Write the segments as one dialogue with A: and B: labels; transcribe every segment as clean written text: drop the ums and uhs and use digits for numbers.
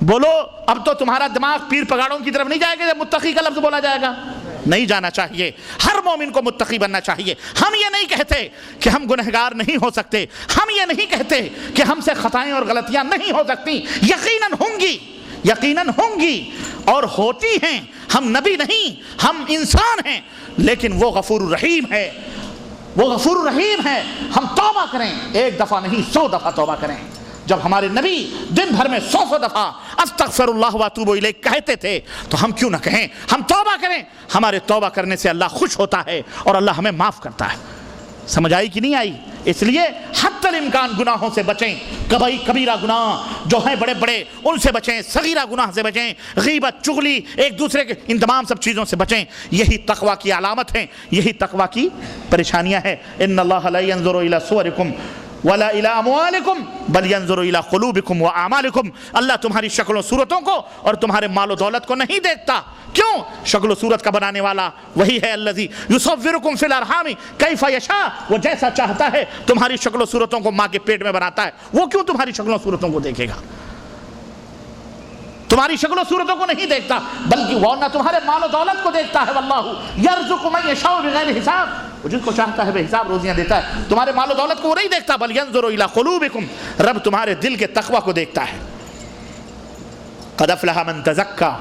A: بولو اب تو تمہارا دماغ پیر پگاڑوں کی طرف نہیں جائے گا جب متقی کا لفظ بولا جائے گا؟ نہیں جانا چاہیے، ہر مومن کو متقی بننا چاہیے۔ ہم یہ نہیں کہتے کہ ہم گنہگار نہیں ہو سکتے، ہم یہ نہیں کہتے کہ ہم سے خطائیں اور غلطیاں نہیں ہو سکتی، یقیناً ہوں گی، یقیناً ہوں گی اور ہوتی ہیں۔ ہم نبی نہیں، ہم انسان ہیں، لیکن وہ غفور الرحیم ہے، وہ غفور الرحیم ہے۔ ہم توبہ کریں، ایک دفعہ نہیں 100 دفعہ توبہ کریں۔ جب ہمارے نبی دن بھر میں 100 دفعہ استغفر اللہ واتوب الیہ کہتے تھے تو ہم کیوں نہ کہیں؟ ہم توبہ کریں، ہمارے توبہ کرنے سے اللہ خوش ہوتا ہے اور اللہ ہمیں معاف کرتا ہے۔ سمجھ آئی کہ نہیں آئی؟ اس لیے حتی الامکان گناہوں سے بچیں، کبیرہ گناہ جو ہیں بڑے بڑے ان سے بچیں، صغیرہ گناہ سے بچیں، غیبت، چغلی، ایک دوسرے کے ان تمام سب چیزوں سے بچیں۔ یہی تقوی کی علامت ہیں، یہی تقوی کی پریشانیاں ہیں۔ ان اللہ لا ينظر الى صورکم ولا الى اموالکم بل ينظر الى قلوبکم واعمالکم۔ اللہ تمہاری شکل و صورتوں کو اور تمہارے مال و دولت کو نہیں دیکھتا۔ کیوں؟ شکل و صورت کا بنانے والا وہی ہے الذی یصورکم فی الارحام کیف یشاء، وہ جیسا چاہتا ہے تمہاری شکل و صورتوں کو ماں کے پیٹ میں بناتا ہے، وہ کیوں تمہاری شکل و صورتوں کو دیکھے گا؟ تمہاری شکل و صورتوں کو نہیں دیکھتا، بلکہ وہ نہ تمہارے مال و دولت کو دیکھتا ہے۔ واللہ یرزق من یشاء بغیر حساب، وہ جس کو چاہتا ہے بے حساب روزیاں دیتا ہے۔ تمہارے مال و دولت کو وہ نہیں دیکھتا، بل ینظر الی قلوبکم، رب تمہارے دل کے تقوی کو دیکھتا ہے۔ قد افلح من تزکی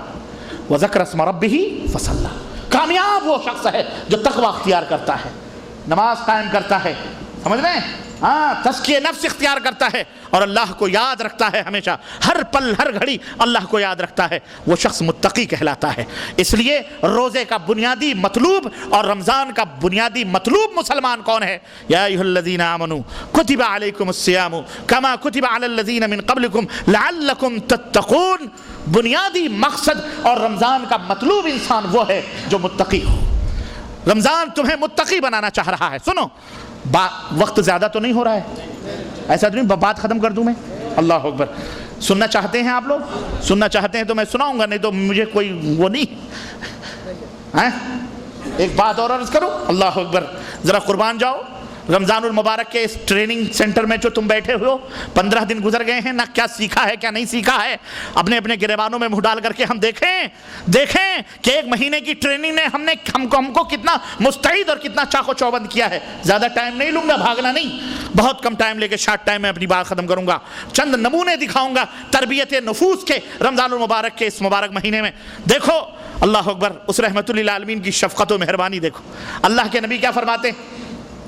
A: وذکر اسم ربہ فصلی، کامیاب وہ شخص ہے جو تقوی اختیار کرتا ہے، نماز قائم کرتا ہے، سمجھ رہے ہیں؟ ہاں، تزکیہ نفس اختیار کرتا ہے اور اللہ کو یاد رکھتا ہے، ہمیشہ ہر پل ہر گھڑی اللہ کو یاد رکھتا ہے، وہ شخص متقی کہلاتا ہے۔ اس لیے روزے کا بنیادی مطلوب اور رمضان کا بنیادی مطلوب مسلمان کون ہے؟ یا ایھا الذین آمنوا کتب علیکم الصیام کما کتب علی الذین من قبلکم لعلکم تتقون۔ بنیادی مقصد اور رمضان کا مطلوب انسان وہ ہے جو متقی ہو۔ رمضان تمہیں متقی بنانا چاہ رہا ہے۔ سنو، وقت زیادہ تو نہیں ہو رہا ہے، ایسا تو نہیں بات ختم کر دوں میں؟ اللہ اکبر۔ سننا چاہتے ہیں آپ لوگ؟ سننا چاہتے ہیں تو میں سناؤں گا، نہیں تو مجھے کوئی وہ نہیں۔ ایک بات اور عرض کروں، اللہ اکبر، ذرا قربان جاؤ۔ رمضان المبارک کے اس ٹریننگ سینٹر میں جو تم بیٹھے ہوئے ہو، 15 دن گزر گئے ہیں، نہ کیا سیکھا ہے کیا نہیں سیکھا ہے۔ اپنے اپنے گریبانوں میں منہ ڈال کر کے ہم دیکھیں کہ ایک مہینے کی ٹریننگ نے ہم کو کتنا مستعد اور کتنا چاق و چوبند کیا ہے۔ زیادہ ٹائم نہیں لوں گا، بھاگنا نہیں، بہت کم ٹائم لے کے شارٹ ٹائم میں اپنی بات ختم کروں گا۔ چند نمونے دکھاؤں گا تربیت نفوس کے رمضان المبارک کے اس مبارک مہینے میں۔ دیکھو اللہ اکبر، اس رحمت للعالمین کی شفقت و مہربانی دیکھو۔ اللہ کے نبی کیا فرماتے ہیں؟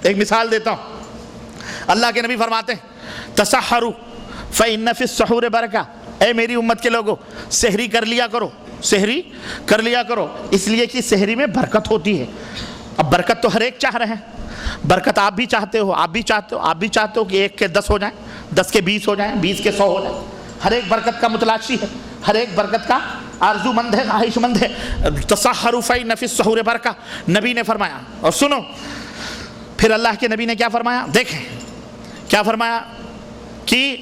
A: ایک مثال دیتا ہوں۔ اللہ کے نبی فرماتے ہیں تسحروا فإن فی السحور برکہ، اے میری امت کے لوگوں سحری کر لیا کرو، سحری کر لیا کرو، اس لیے کہ سحری میں برکت ہوتی ہے۔ اب برکت تو ہر ایک چاہ رہے ہیں، برکت آپ بھی چاہتے ہو، آپ بھی چاہتے ہو کہ 1 کے 10 ہو جائیں، 10 کے 20 ہو جائیں، 20 کے 100 ہو جائیں۔ ہر ایک برکت کا متلاشی ہے، ہر ایک برکت کا آرزو مند ہے، خواہش مند ہے۔ تسحروا فإن فی السحور برکہ، نبی نے فرمایا۔ اور سنو پھر اللہ کے نبی نے کیا فرمایا، دیکھیں کیا فرمایا کہ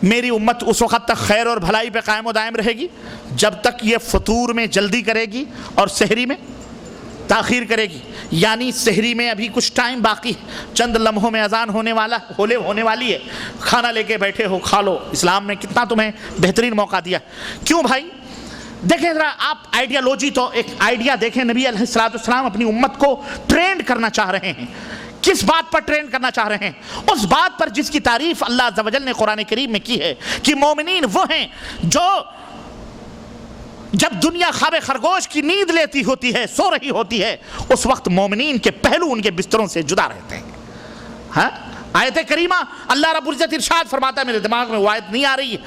A: میری امت اس وقت تک خیر اور بھلائی پہ قائم و دائم رہے گی جب تک یہ فطور میں جلدی کرے گی اور سحری میں تاخیر کرے گی۔ یعنی سحری میں ابھی کچھ ٹائم باقی، چند لمحوں میں اذان ہونے والی ہے، کھانا لے کے بیٹھے ہو، کھا لو۔ اسلام نے کتنا تمہیں بہترین موقع دیا۔ کیوں بھائی؟ دیکھیں ذرا آپ آئیڈیالوجی، تو ایک آئیڈیا دیکھیں، نبی علیہ السلام اپنی امت کو ٹرینڈ کرنا چاہ رہے ہیں۔ کس بات پر ٹرین کرنا چاہ رہے ہیں؟ اس بات پر جس کی تعریف اللہ عز و جل نے قرآن کریم میں کی ہے کہ مومنین وہ ہیں جو جب دنیا خواب خرگوش کی نیند لیتی ہوتی ہے، سو رہی ہوتی ہے، اس وقت مومنین کے پہلو ان کے بستروں سے جدا رہتے ہیں۔ ہاں، آیت کریمہ اللہ رب العزت ارشاد فرماتا ہے، میرے دماغ میں وہ آیت نہیں آ رہی ہے،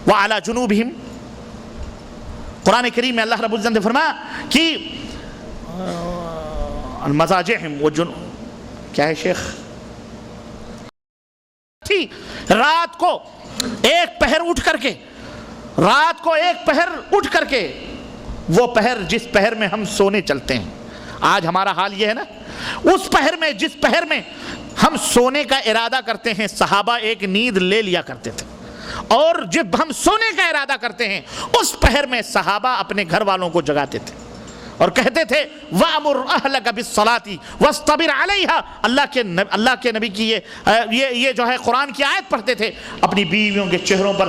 A: وَعَلَى جُنُوبِهِمْ، قرآن کریم میں اللہ رب العزت نے فرمایا کہ المضاجعہم کیا ہے شیخ، رات کو ایک پہر اٹھ کر کے وہ پہر جس پہر میں ہم سونے چلتے ہیں، آج ہمارا حال یہ ہے نا، اس پہر میں جس پہر میں ہم سونے کا ارادہ کرتے ہیں، صحابہ ایک نیند لے لیا کرتے تھے، اور جب ہم سونے کا ارادہ کرتے ہیں اس پہر میں صحابہ اپنے گھر والوں کو جگاتے تھے اور کہتے تھے وَأْمُرْ أَهْلَكَ بِالصَّلَاةِ وَاسْتَبِرْ عَلَيْهَا۔ اللہ کے نبی کی یہ جو ہے قرآن کی آیت پڑھتے تھے، اپنی بیویوں کے چہروں پر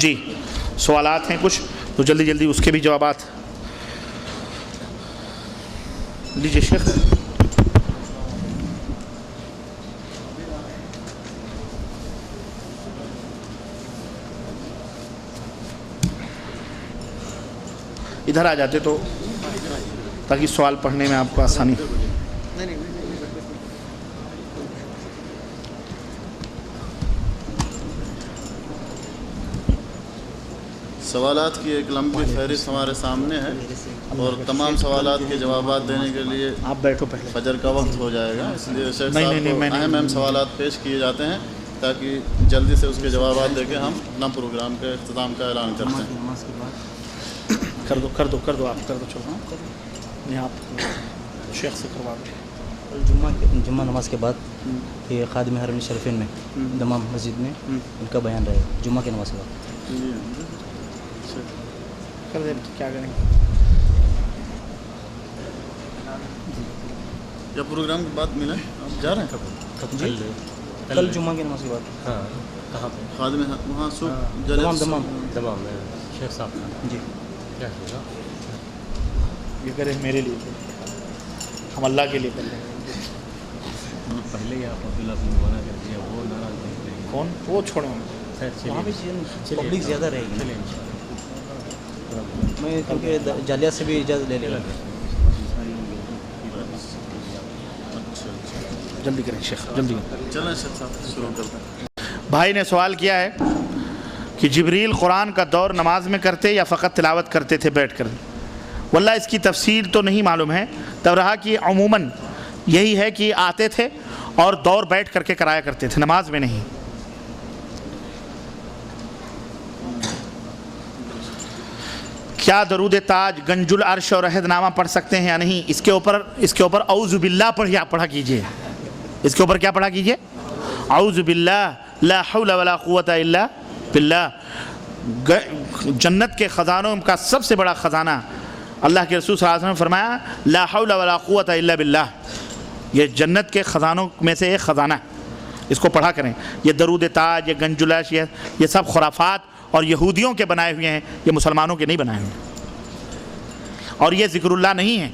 A: جی سوالات ہیں کچھ تو جلدی جلدی اس کے بھی جوابات لیجیے شیخ. ادھر آ جاتے تو تاکہ سوال پڑھنے میں آپ کو آسانی.
B: سوالات کی ایک لمبی فہرست ہمارے سامنے ہے اور تمام سوالات کے جوابات دینے کے لیے
A: آپ بیٹھو پہلے.
B: فجر کا وقت ہو جائے گا، اس لیے شیخ
A: نہیں،
B: صاحب
A: نہیں،
B: کو
A: میں نہیں-
B: اہم سوالات پیش کیے جاتے ہیں تاکہ جلدی سے اس کے جوابات دے کے ہم اپنا پروگرام کے اختتام کا اعلان کرتے ہیں.
A: کر دو آپ کر دو. چلو نہیں آپ شیخ سے کروا دو.
C: جمعہ نماز کے بعد یہ خادم حرم شریفین میں دمام مسجد میں ان کا بیان رہے گا جمعہ کی نماز کے بعد.
A: کر دیں کیا کریں گے.
B: یا پروگرام کے بعد ملیں، آپ جا رہے ہیں
C: جی کل جمعہ کی نماز کے بعد.
D: ہاں کہاں پہ؟
B: خادم وہاں
C: دمام
D: میں شیخ صاحب
C: جی
D: کیا ہوگا؟
A: یہ کریں میرے لیے، ہم اللہ کے لیے کر لیں گے.
D: پہلے ہی آپ عبداللہ بن مبارک کر دیا، وہ ناراض نہیں رہے گا.
A: کون وہ چھوڑیں.
C: وہاں بھی پبلک زیادہ رہے گی. میں کیونکہ جالیات سے بھی اجازت لے لے گا.
A: جلدی کریں شیخ جلدی.
B: چلیں شیخ صاحب شروع کرتے ہیں.
A: بھائی نے سوال کیا ہے کہ جبریل قرآن کا دور نماز میں کرتے یا فقط تلاوت کرتے تھے بیٹھ کر. واللہ اس کی تفصیل تو نہیں معلوم ہے، تب رہا کہ عموماً یہی ہے کہ آتے تھے اور دور بیٹھ کر کے کرایا کرتے تھے، نماز میں نہیں. کیا درود تاج گنج العرش اور عہد نامہ پڑھ سکتے ہیں یا نہیں؟ اس کے اوپر اعوذ باللہ پڑھا کیجئے. اس کے اوپر کیا پڑھا کیجئے؟ اعوذ باللہ لا حول ولا قوت الا باللہ. جنت کے خزانوں کا سب سے بڑا خزانہ اللہ کے رسول صلی اللہ علیہ وسلم نے فرمایا لا حول ولا قوت الا باللہ. یہ جنت کے خزانوں میں سے ایک خزانہ ہے، اس کو پڑھا کریں. یہ درود تاج، یہ گنج العرش، یہ سب خرافات اور یہودیوں کے بنائے ہوئے ہیں، یہ مسلمانوں کے نہیں بنائے ہوئے ہیں. اور یہ ذکر اللہ نہیں ہے،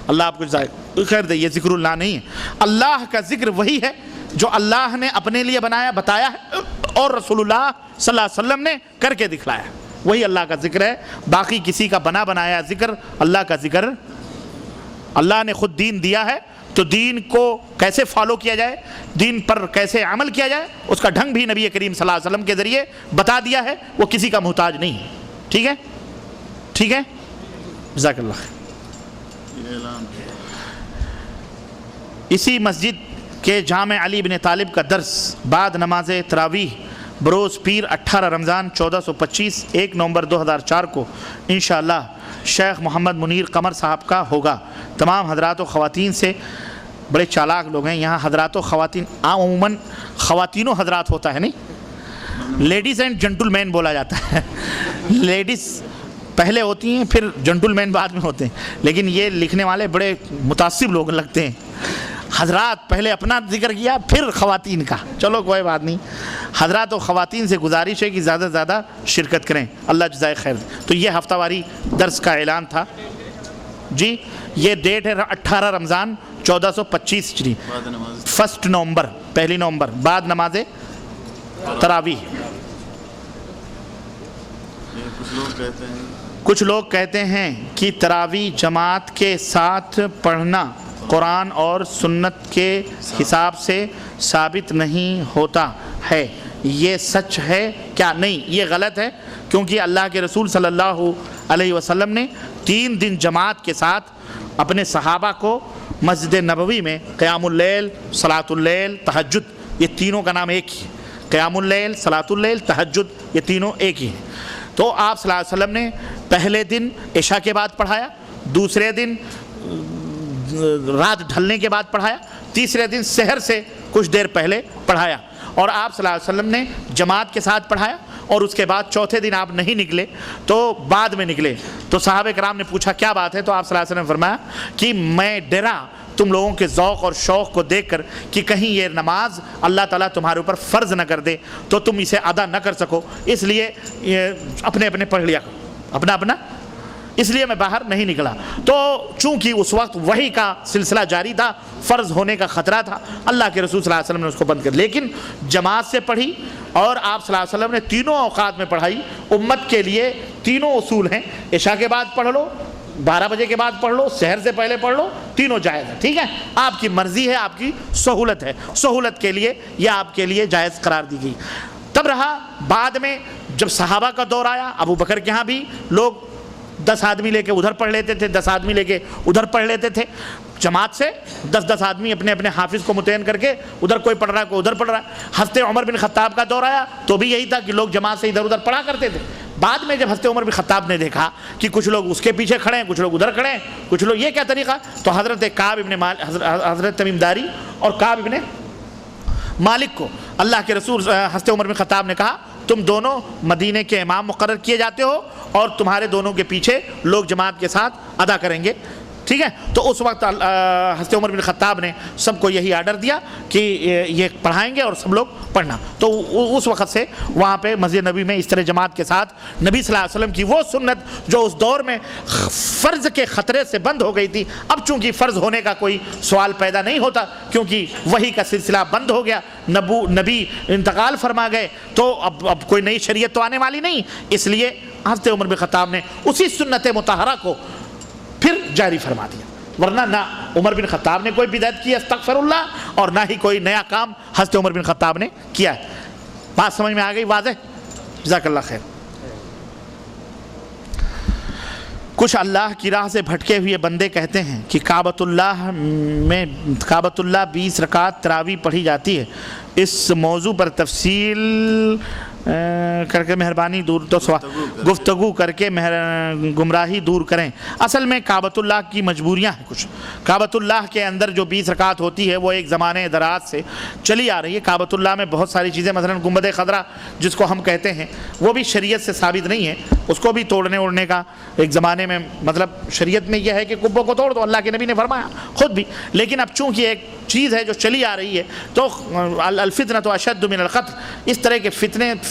A: اللہ آپ کو خیر دے، یہ ذکر اللہ نہیں ہے. اللہ کا ذکر وہی ہے جو اللہ نے اپنے لیے بتایا ہے اور رسول اللہ صلی اللہ علیہ وسلم نے کر کے دکھلایا، وہی اللہ کا ذکر ہے. باقی کسی کا بنایا ذکر اللہ کا ذکر، اللہ نے خود دین دیا ہے تو دین کو کیسے فالو کیا جائے، دین پر کیسے عمل کیا جائے، اس کا ڈھنگ بھی نبی کریم صلی اللہ علیہ وسلم کے ذریعے بتا دیا ہے. وہ کسی کا محتاج نہیں ہے. ٹھیک ہے ٹھیک ہے، جزاک اللہ خیر.
B: یہ اعلان
A: اسی مسجد کے جامع علی بن طالب کا درس بعد نماز تراویح بروز پیر 18 رمضان 1425 1 نومبر 2004 کو انشاءاللہ شیخ محمد منیر قمر صاحب کا ہوگا. تمام حضرات و خواتین سے، بڑے چالاک لوگ ہیں یہاں حضرات و خواتین، عموماً خواتین و حضرات ہوتا ہے نہیں، لیڈیز اینڈ جنٹل مین بولا جاتا ہے. لیڈیز پہلے ہوتی ہیں پھر جنٹل مین بعد میں ہوتے ہیں، لیکن یہ لکھنے والے بڑے متعصب لوگ لگتے ہیں. حضرات پہلے اپنا ذکر کیا پھر خواتین کا. چلو کوئی بات نہیں، حضرات و خواتین سے گزارش ہے کہ زیادہ سے زیادہ شرکت کریں، اللہ جزائے خیر. تو یہ ہفتہ واری درس کا اعلان تھا جی. یہ ڈیٹ ہے 18 رمضان 1425 ہجری،
B: بعد نماز
A: 1 نومبر، 1 نومبر بعد نماز تراویح.
B: یہ کچھ لوگ کہتے ہیں
A: کچھ لوگ کہتے ہیں کہ تراویح جماعت کے ساتھ پڑھنا قرآن اور سنت کے حساب سے ثابت نہیں ہوتا ہے، یہ سچ ہے کیا؟ نہیں، یہ غلط ہے، کیونکہ اللہ کے رسول صلی اللہ علیہ وسلم نے 3 دن جماعت کے ساتھ اپنے صحابہ کو مسجد نبوی میں قیام اللیل، صلاۃ اللیل، تہجد، یہ تینوں کا نام ایک ہی ہے. قیام اللیل، صلاۃ اللیل، تہجد، یہ تینوں ایک ہی ہیں. تو آپ صلی اللہ علیہ وسلم نے پہلے دن عشاء کے بعد پڑھایا، دوسرے دن رات ڈھلنے کے بعد پڑھایا، تیسرے دن سحر سے کچھ دیر پہلے پڑھایا. اور آپ صلی اللہ علیہ وسلم نے جماعت کے ساتھ پڑھایا، اور اس کے بعد چوتھے دن آپ نہیں نکلے تو بعد میں نکلے. تو صحابہ کرام نے پوچھا کیا بات ہے؟ تو آپ صلی اللہ علیہ وسلم نے فرمایا کہ میں ڈرا تم لوگوں کے ذوق اور شوق کو دیکھ کر کہ کہیں یہ نماز اللہ تعالیٰ تمہارے اوپر فرض نہ کر دے تو تم اسے ادا نہ کر سکو، اس لیے اپنے اپنے پڑھ لیا کرو، اپنا اپنا، اس لیے میں باہر نہیں نکلا۔ تو چونکہ اس وقت وحی کا سلسلہ جاری تھا، فرض ہونے کا خطرہ تھا، اللہ کے رسول صلی اللہ علیہ وسلم نے اس کو بند کر، لیکن جماعت سے پڑھی اور آپ صلی اللہ علیہ وسلم نے تینوں اوقات میں پڑھائی۔ امت کے لیے تینوں اصول ہیں، عشاء کے بعد پڑھ لو، 12 بجے کے بعد پڑھ لو، سحر سے پہلے پڑھ لو، تینوں جائز ہے، ٹھیک ہے، آپ کی مرضی ہے، آپ کی سہولت ہے، سہولت کے لیے یہ آپ کے لیے جائز قرار دی گئی۔ تب رہا بعد میں جب صحابہ کا دور آیا، ابو بکر کے ہاں بھی لوگ 10 آدمی لے کے ادھر پڑھ لیتے تھے، 10 آدمی لے کے ادھر پڑھ لیتے تھے، جماعت سے 10 آدمی اپنے اپنے حافظ کو متعین کر کے ادھر کوئی پڑھ رہا ہے کوئی ادھر پڑھ رہا ہے۔ حضرت عمر بن خطاب کا دور آیا تو بھی یہی تھا کہ لوگ جماعت سے ادھر ادھر پڑھا کرتے تھے۔ بعد میں جب حضرت عمر بن خطاب نے دیکھا کہ کچھ لوگ اس کے پیچھے کھڑے ہیں، کچھ لوگ ادھر کھڑے ہیں، کچھ لوگ یہ کیا طریقہ، تو حضرت کعب ابن مالک، حضرت تمیم داری اور کعب ابن مالک کو اللہ کے رسول حضرت عمر بن خطاب نے کہا تم دونوں مدینے کے امام مقرر کیے جاتے ہو اور تمہارے دونوں کے پیچھے لوگ جماعت کے ساتھ ادا کریں گے، ٹھیک ہے۔ تو اس وقت حضرت عمر بن خطاب نے سب کو یہی آرڈر دیا کہ یہ پڑھائیں گے اور سب لوگ پڑھنا۔ تو اس وقت سے وہاں پہ مسجد نبی میں اس طرح جماعت کے ساتھ نبی صلی اللہ علیہ وسلم کی وہ سنت جو اس دور میں فرض کے خطرے سے بند ہو گئی تھی، اب چونکہ فرض ہونے کا کوئی سوال پیدا نہیں ہوتا کیونکہ وحی کا سلسلہ بند ہو گیا، نبی انتقال فرما گئے، تو اب کوئی نئی شریعت تو آنے والی نہیں، اس لیے حضرت عمر بن خطاب نے اسی سنت مطہرہ کو پھر جاری فرما دیا۔ ورنہ نہ عمر بن خطاب نے کوئی بدعت کی استغفر اللہ اور نہ ہی کوئی نیا کام حضرت عمر بن خطاب نے کیا ہے۔ بات سمجھ میں آ گئی واضح؟ جزاک اللہ خیر۔ کچھ اللہ کی راہ سے بھٹکے ہوئے بندے کہتے ہیں کہ کعبۃ اللہ 20 رکعت تراویح پڑھی جاتی ہے، اس موضوع پر تفصیل کر کے مہربانی گفتگو کر کے گمراہی دور کریں۔ اصل میں کعبۃ اللہ کی مجبوریاں ہیں کچھ۔ کعبۃ اللہ کے اندر جو 20 رکعت ہوتی ہے وہ ایک زمانے دراز سے چلی آ رہی ہے۔ کعبۃ اللہ میں بہت ساری چیزیں، مثلا گنبد خضرا جس کو ہم کہتے ہیں، وہ بھی شریعت سے ثابت نہیں ہے، اس کو بھی توڑنے اوڑنے کا ایک زمانے میں، مطلب شریعت میں یہ ہے کہ قبوں کو توڑ دو، اللہ کے نبی نے فرمایا خود بھی، لیکن اب چونکہ ایک چیز ہے جو چلی آ رہی ہے تو الفتنۃ اشد من القتل، اس طرح کے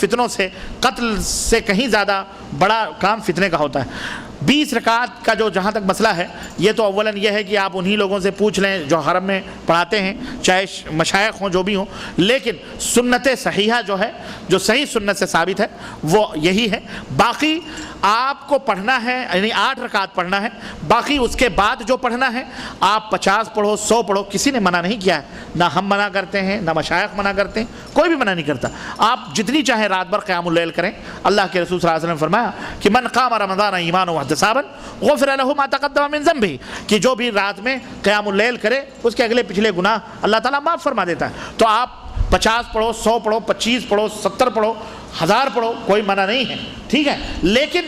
A: فتنوں سے، قتل سے کہیں زیادہ بڑا کام فتنے کا ہوتا ہے۔ 20 رکعت کا جو جہاں تک مسئلہ ہے، یہ تو اولاً یہ ہے کہ آپ انہی لوگوں سے پوچھ لیں جو حرم میں پڑھاتے ہیں، چاہے مشائخ ہوں جو بھی ہوں، لیکن سنت صحیحہ جو ہے، جو صحیح سنت سے ثابت ہے وہ یہی ہے۔ باقی آپ کو پڑھنا ہے، یعنی 8 رکعت پڑھنا ہے، باقی اس کے بعد جو پڑھنا ہے آپ 50 پڑھو، 100 پڑھو، کسی نے منع نہیں کیا ہے، نہ ہم منع کرتے ہیں نہ مشائخ منع کرتے ہیں، کوئی بھی منع نہیں کرتا۔ آپ جتنی چاہیں رات بھر قیام اللیل کریں۔ اللہ کے رسول صلی اللہ علیہ وسلم نے فرمایا کہ من قام رمضان ایمانا واحتسابا غفر له ما تقدم من ذنبه، کہ جو بھی رات میں قیام اللیل کرے اس کے اگلے پچھلے گناہ اللہ تعالیٰ معاف فرما دیتا ہے۔ تو آپ 50 پڑھو، 100 پڑھو، 25 پڑھو، 70 پڑھو، 1000 پڑھو، کوئی منع نہیں ہے، ٹھیک ہے۔ لیکن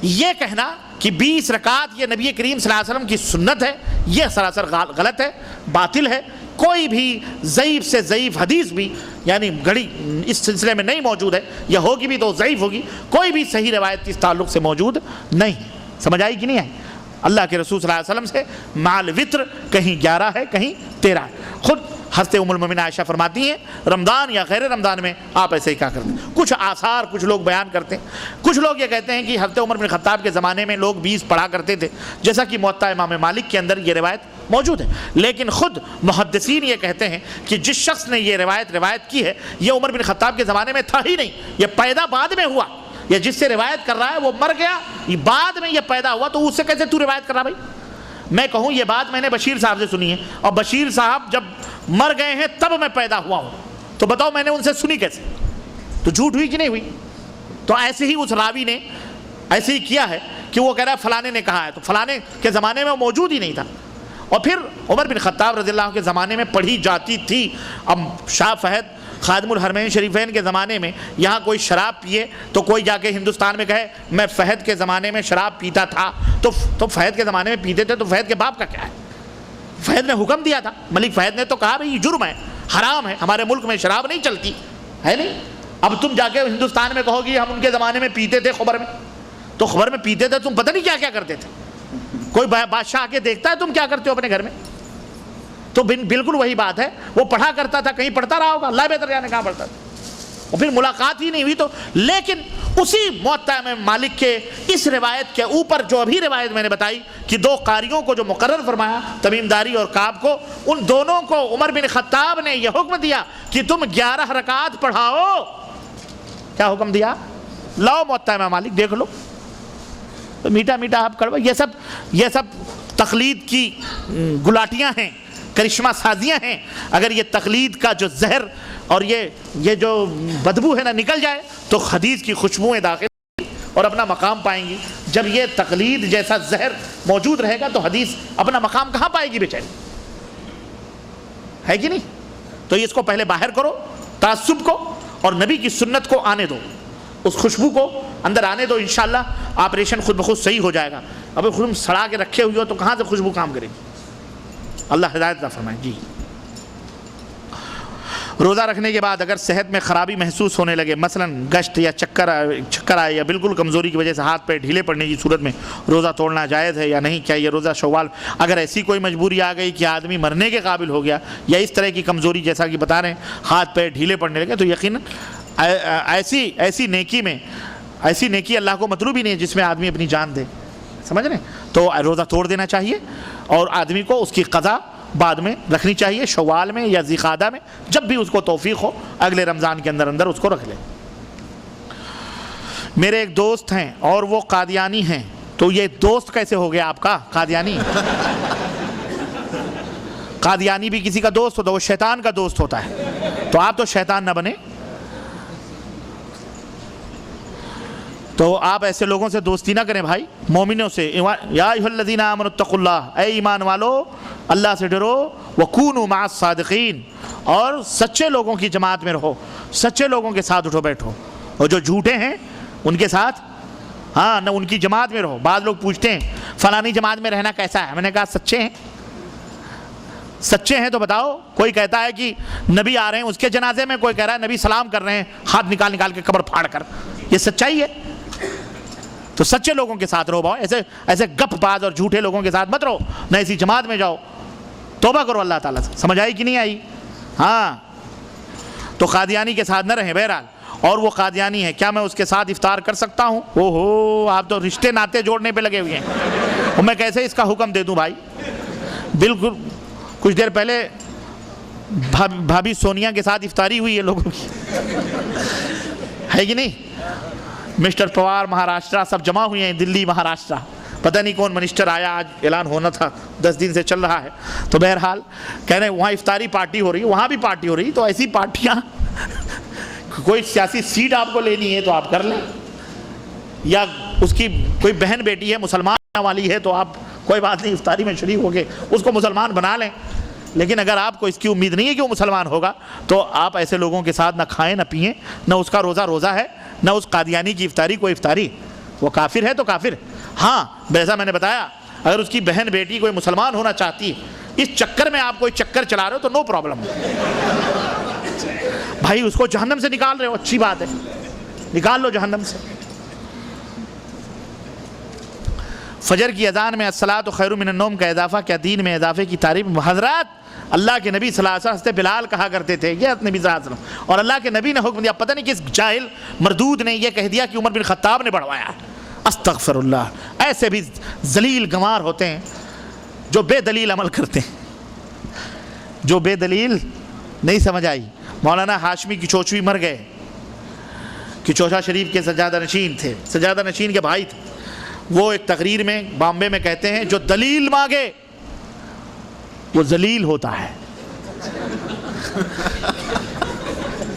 A: یہ کہنا کہ 20 رکعت یہ نبی کریم صلی اللہ علیہ وسلم کی سنت ہے، یہ سراسر غلط ہے، باطل ہے۔ کوئی بھی ضعیف سے ضعیف حدیث بھی، یعنی گھڑی اس سلسلے میں نہیں موجود ہے، یا ہوگی بھی تو ضعیف ہوگی، کوئی بھی صحیح روایت اس تعلق سے موجود نہیں۔ سمجھ آئی کہ نہیں آئی؟ اللہ کے رسول صلی اللہ علیہ وسلم سے مال وطر کہیں 11 ہے کہیں 13 ہے۔ خود حضرت ام المومنین عائشہ فرماتی ہیں رمضان یا غیر رمضان میں آپ ایسے ہی کہا کرتے ہیں۔ کچھ آثار کچھ لوگ بیان کرتے ہیں، کچھ لوگ یہ کہتے ہیں کہ حضرت عمر بن خطاب کے زمانے میں لوگ 20 پڑھا کرتے تھے، جیسا کہ موطا امام مالک کے اندر یہ روایت موجود ہے، لیکن خود محدثین یہ کہتے ہیں کہ جس شخص نے یہ روایت کی ہے یہ عمر بن خطاب کے زمانے میں تھا ہی نہیں، یہ پیدا بعد میں ہوا، یا جس سے روایت کر رہا ہے وہ مر گیا، یہ بعد میں یہ پیدا ہوا، تو اس سے کیسے تو روایت کر رہا بھائی؟ میں کہوں یہ بات میں نے بشیر صاحب سے سنی ہے، اور بشیر صاحب جب مر گئے ہیں تب میں پیدا ہوا ہوں، تو بتاؤ میں نے ان سے سنی کیسے؟ تو جھوٹ ہوئی کہ نہیں ہوئی؟ تو ایسے ہی اس راوی نے ایسے ہی کیا ہے کہ وہ کہہ رہا ہے فلانے نے کہا ہے، تو فلانے کے زمانے میں وہ موجود ہی نہیں تھا۔ اور پھر عمر بن خطاب رضی اللہ عنہ کے زمانے میں پڑھی جاتی تھی۔ اب شاہ فہد خادم الحرمین شریفین کے زمانے میں یہاں کوئی شراب پیے تو کوئی جا کے ہندوستان میں کہے میں فہد کے زمانے میں شراب پیتا تھا، تو فہد کے زمانے میں پیتے تھے تو فہد کے باپ کا کیا ہے؟ فہد نے حکم دیا تھا، ملک فہد نے تو کہا بھئی یہ جرم ہے، حرام ہے، ہمارے ملک میں شراب نہیں چلتی ہے نہیں۔ اب تم جا کے ہندوستان میں کہو گی ہم ان کے زمانے میں پیتے تھے خبر میں، تو خبر میں پیتے تھے، تم پتہ نہیں کیا کیا کرتے تھے، کوئی بادشاہ آ کے دیکھتا ہے تم کیا کرتے ہو اپنے گھر میں؟ تو بالکل وہی بات ہے، وہ پڑھا کرتا تھا، کہیں پڑھتا رہا ہوگا، اللہ بہتر جانے کہاں پڑھتا تھا، اور پھر ملاقات ہی نہیں ہوئی تو. لیکن اسی موطا امام مالک کے اس روایت کے اوپر جو ابھی روایت میں نے بتائی کہ 2 قاریوں کو جو مقرر فرمایا، تمیم داری اور کعب کو، ان دونوں کو عمر بن خطاب نے یہ حکم دیا کہ تم 11 رکعات پڑھاؤ. کیا حکم دیا؟ لاؤ موطا امام مالک دیکھ لو. میٹھا میٹھا آپ کڑوا، یہ سب تقلید کی گلاٹیاں ہیں، کرشمہ سازیاں ہیں. اگر یہ تقلید کا جو زہر اور یہ جو بدبو ہے نا نکل جائے تو حدیث کی خوشبوئیں داخل اور اپنا مقام پائیں گی. جب یہ تقلید جیسا زہر موجود رہے گا تو حدیث اپنا مقام کہاں پائے گی بیچاری؟ ہے کہ نہیں؟ تو اس کو پہلے باہر کرو، تعصب کو اور نبی کی سنت کو آنے دو، اس خوشبو کو اندر آنے دو. انشاءاللہ آپریشن خود بخود صحیح ہو جائے گا. اب خود سڑا کے رکھے ہوئے ہو تو کہاں سے خوشبو کام کرے گی؟ اللہ ہدایت عطا فرمائے. جی، روزہ رکھنے کے بعد اگر صحت میں خرابی محسوس ہونے لگے، مثلا گشت یا چکر آئے یا بالکل کمزوری کی وجہ سے ہاتھ پیر ڈھیلے پڑنے کی صورت میں روزہ توڑنا جائز ہے یا نہیں؟ کیا یہ روزہ شوال؟ اگر ایسی کوئی مجبوری آ گئی کہ آدمی مرنے کے قابل ہو گیا یا اس طرح کی کمزوری جیسا کہ بتا رہے ہیں ہاتھ پیر ڈھیلے پڑنے لگے، تو یقیناً ایسی نیکی اللہ کو مطلوب ہی نہیں ہے جس میں آدمی اپنی جان دے. سمجھ رہے ہیں؟ تو روزہ توڑ دینا چاہیے اور آدمی کو اس کی قضا بعد میں رکھنی چاہیے، شوال میں یا ذی قعدہ میں، جب بھی اس کو توفیق ہو اگلے رمضان کے اندر اس کو رکھ لے. میرے ایک دوست ہیں اور وہ قادیانی ہیں، تو یہ دوست کیسے ہو گیا آپ کا قادیانی؟ قادیانی بھی کسی کا دوست ہوتا ہے، وہ شیطان کا دوست ہوتا ہے، تو آپ تو شیطان نہ بنے. تو آپ ایسے لوگوں سے دوستی نہ کریں بھائی. مومنوں سے، یا ایھا الذین آمنوا اتقوا اللہ، اے ایمان والو اللہ سے ڈرو، وکونوا مع الصادقین، اور سچے لوگوں کی جماعت میں رہو، سچے لوگوں کے ساتھ اٹھو بیٹھو، اور جو جھوٹے ہیں ان کے ساتھ نہ ان کی جماعت میں رہو. بعض لوگ پوچھتے ہیں فلانی جماعت میں رہنا کیسا ہے؟ میں نے کہا سچے ہیں تو بتاؤ. کوئی کہتا ہے کہ نبی آ رہے ہیں اس کے جنازے میں، کوئی کہہ رہا ہے نبی سلام کر رہے ہیں ہاتھ نکال کے قبر پھاڑ کر. یہ سچائی ہے؟ تو سچے لوگوں کے ساتھ رہو بھاؤ، ایسے گپ باز اور جھوٹے لوگوں کے ساتھ مت رہو، نہ ایسی جماعت میں جاؤ. توبہ کرو اللہ تعالیٰ سے. سمجھ آئی کہ نہیں آئی؟ ہاں، تو قادیانی کے ساتھ نہ رہیں بہرحال. اور وہ قادیانی ہے، کیا میں اس کے ساتھ افطار کر سکتا ہوں؟ اوہو، آپ تو رشتے ناتے جوڑنے پہ لگے ہوئے ہیں، اور میں کیسے اس کا حکم دے دوں بھائی؟ بالکل کچھ دیر پہلے بھابھی سونیا کے ساتھ افطاری ہوئی ہے لوگوں کی، ہے کہ نہیں؟ مسٹر پوار مہاراشٹرا سب جمع ہوئے ہیں، دلی مہاراشٹرا، پتہ نہیں کون منسٹر آیا، آج اعلان ہونا تھا، 10 دن سے چل رہا ہے. تو بہرحال کہہ رہے ہیں وہاں افطاری پارٹی ہو رہی ہے، وہاں بھی پارٹی ہو رہی ہے. تو ایسی پارٹیاں، کوئی سیاسی سیٹ آپ کو لینی ہے تو آپ کر لیں، یا اس کی کوئی بہن بیٹی ہے مسلمان والی ہے تو آپ کوئی بات نہیں، افطاری میں شریک ہو کے اس کو مسلمان بنا لیں. لیکن اگر آپ کو اس کی امید نہیں ہے کہ وہ مسلمان ہوگا تو آپ ایسے لوگوں کے ساتھ نہ کھائیں نہ پئیں، نہ اس کا روزہ ہے، نہ اس قادیانی کی افطاری کوئی افطاری. وہ کافر ہے تو کافر. ہاں، جیسا میں نے بتایا، اگر اس کی بہن بیٹی کوئی مسلمان ہونا چاہتی ہے، اس چکر میں آپ کوئی چکر چلا رہے ہو تو نو پرابلم. بھائی اس کو جہنم سے نکال رہے ہو، اچھی بات ہے، نکال لو جہنم سے. فجر کی اذان میں الصلاۃ خیر من النوم کا اضافہ کیا دین میں اضافے کی تعریف؟ حضرات اللہ کے نبی صلی اللہ علیہ وسلم بلال کہا کرتے تھے، یہ نبی صلی اللہ علیہ وسلم، اور اللہ کے نبی نے حکم دیا. پتہ نہیں کس جاہل مردود نے یہ کہہ دیا کہ عمر بن خطاب نے بڑھوایا. استغفر اللہ. ایسے بھی ذلیل گنوار ہوتے ہیں جو بے دلیل عمل کرتے ہیں، جو بے دلیل. نہیں سمجھ آئی؟ مولانا ہاشمی کی چوچوی مر گئے، کہ چوچا شریف کے سجادہ نشین تھے، سجادہ نشین کے بھائی تھے. وہ ایک تقریر میں بامبے میں کہتے ہیں جو دلیل مانگے وہ ذلیل ہوتا ہے،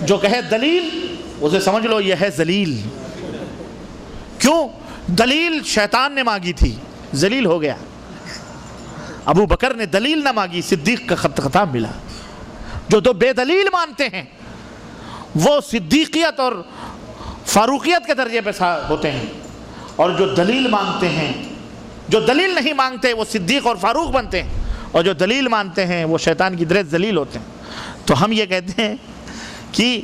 A: جو کہے دلیل اسے سمجھ لو یہ ہے ذلیل. کیوں؟ دلیل شیطان نے مانگی تھی، ذلیل ہو گیا. ابو بکر نے دلیل نہ مانگی، صدیق کا خطاب ملا. جو دو بے دلیل مانتے ہیں وہ صدیقیت اور فاروقیت کے درجے پہ ہوتے ہیں، اور جو دلیل مانگتے ہیں، جو دلیل نہیں مانگتے وہ صدیق اور فاروق بنتے ہیں، اور جو دلیل مانتے ہیں وہ شیطان کی درجے ذلیل ہوتے ہیں. تو ہم یہ کہتے ہیں کہ